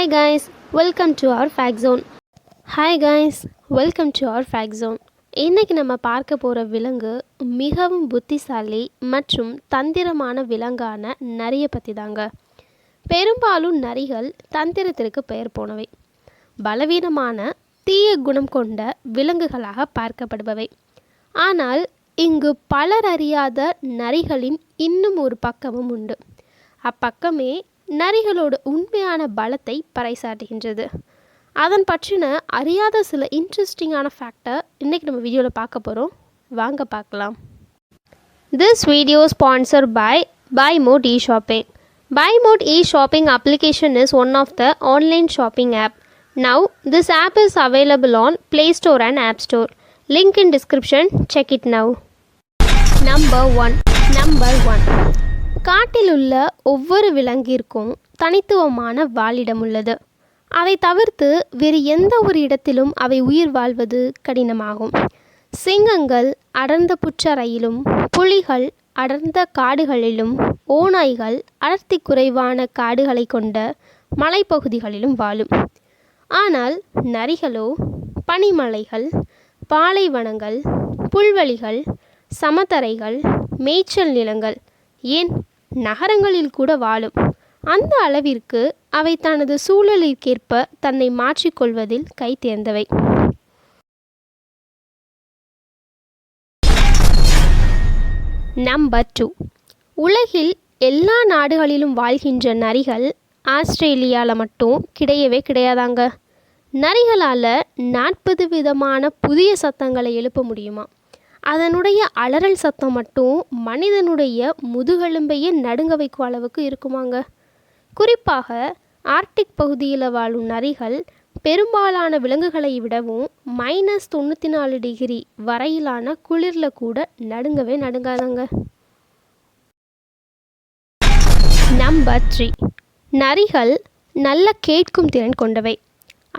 Hi guys, welcome to our fact zone. Hi guys, welcome to our fact zone. இன்னைக்கு நம்ம பார்க்க போகிற விலங்கு மிகவும் புத்திசாலி மற்றும் தந்திரமான விலங்கான நரியை பற்றி தாங்க. பெரும்பாலும் நரிகள் தந்திரத்திற்கு பெயர் போனவை, பலவீனமான தீய குணம் கொண்ட விலங்குகளாக பார்க்கப்படுபவை. ஆனால் இங்கு பலர் அறியாத நரிகளின் இன்னும் ஒரு பக்கமும் உண்டு. அப்பக்கமே நரிகளோட உண்மையான பலத்தை பறைசாட்டுகின்றது. அதன் பற்றின அறியாத சில இன்ட்ரெஸ்டிங்கான ஃபேக்டை இன்றைக்கி நம்ம வீடியோவில் பார்க்க போகிறோம். வாங்க பார்க்கலாம். This video sponsored by BuyMode eShopping. BuyMode eShopping application is one of the online shopping app. Now this app is available on Play Store and App Store. Link in description. Check it now. Number 1. காட்டில் உள்ள ஒவ்வொரு விலங்கிற்கும் தனித்துவமான வாழிடம் உள்ளது. அதை தவிர்த்து வேறு எந்த ஒரு இடத்திலும் அவை உயிர் வாழ்வது கடினமாகும். சிங்கங்கள் அடர்ந்த புற்றறையிலும், புலிகள் அடர்ந்த காடுகளிலும், ஓநாய்கள் அடர்த்தி குறைவான காடுகளை கொண்ட மலைப்பகுதிகளிலும் வாழும். ஆனால் நரிகளோ பனிமலைகள், பாலைவனங்கள், புல்வெளிகள், சமதரைகள், மேய்ச்சல் நிலங்கள், ஏன் நகரங்களில் கூட வாழும். அந்த அளவிற்கு அவை தனது சூழலிற்கேற்ப தன்னை மாற்றிக்கொள்வதில் கை தேர்ந்தவை. நம்பர் 2. உலகில் எல்லா நாடுகளிலும் வாழ்கின்ற நரிகள் ஆஸ்திரேலியாவில் மட்டும் கிடையவே கிடையாதாங்க. நரிகளால் 40 விதமான புதிய சத்தங்களை எழுப்ப முடியுமா. அதனுடைய அலறல் சத்தம் மட்டும் மனிதனுடைய முதுகெலும்பையே நடுங்க வைக்கும் அளவுக்கு இருக்குமாங்க. குறிப்பாக ஆர்க்டிக் பகுதியில் வாழும் நரிகள் பெரும்பாலான விலங்குகளை விடவும் -94 டிகிரி வரையிலான குளிரில் கூட நடுங்கவே நடுங்காதாங்க. நம்பர் 3. நரிகள் நல்ல கேட்கும் திறன் கொண்டவை.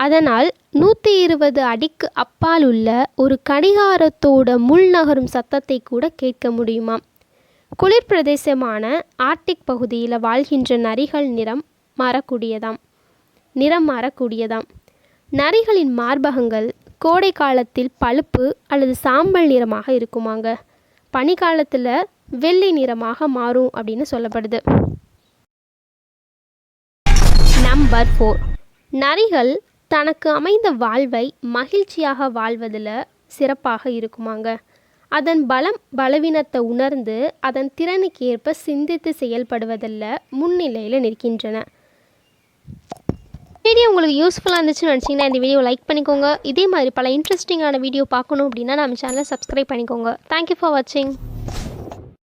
அதனால் 120 அடிக்கு அப்பால் உள்ள ஒரு கடிகாரத்தோட முள் நகரும் சத்தத்தை கூட கேட்க முடியுமாம். குளிர் பிரதேசமான ஆர்க்டிக் பகுதியில் வாழ்கின்ற நரிகள் நிறம் மாறக்கூடியதாம். நரிகளின் மார்பகங்கள் கோடை காலத்தில் பழுப்பு அல்லது சாம்பல் நிறமாக இருக்குமாங்க. பனிக்காலத்தில் வெள்ளை நிறமாக மாறும் அப்படின்னு சொல்லப்படுது. நம்பர் 4. நரிகள் தனக்கு அமைந்த வாழ்வை மகிழ்ச்சியாக வாழ்வதில் சிறப்பாக இருக்குமாங்க. அதன் பலவீனத்தை உணர்ந்து அதன் திறனுக்கு ஏற்ப சிந்தித்து செயல்படுவதில் முன்னிலையில் நிற்கின்றன. வீடியோ உங்களுக்கு யூஸ்ஃபுல்லாக இருந்துச்சுன்னு நினச்சிங்கன்னா இந்த வீடியோ லைக் பண்ணிக்கோங்க. இதே மாதிரி பல இன்ட்ரெஸ்டிங்கான வீடியோ பார்க்கணும் அப்படின்னா நம்ம சேனலை சப்ஸ்கிரைப் பண்ணிக்கோங்க. தேங்க்யூ ஃபார் வாட்சிங்.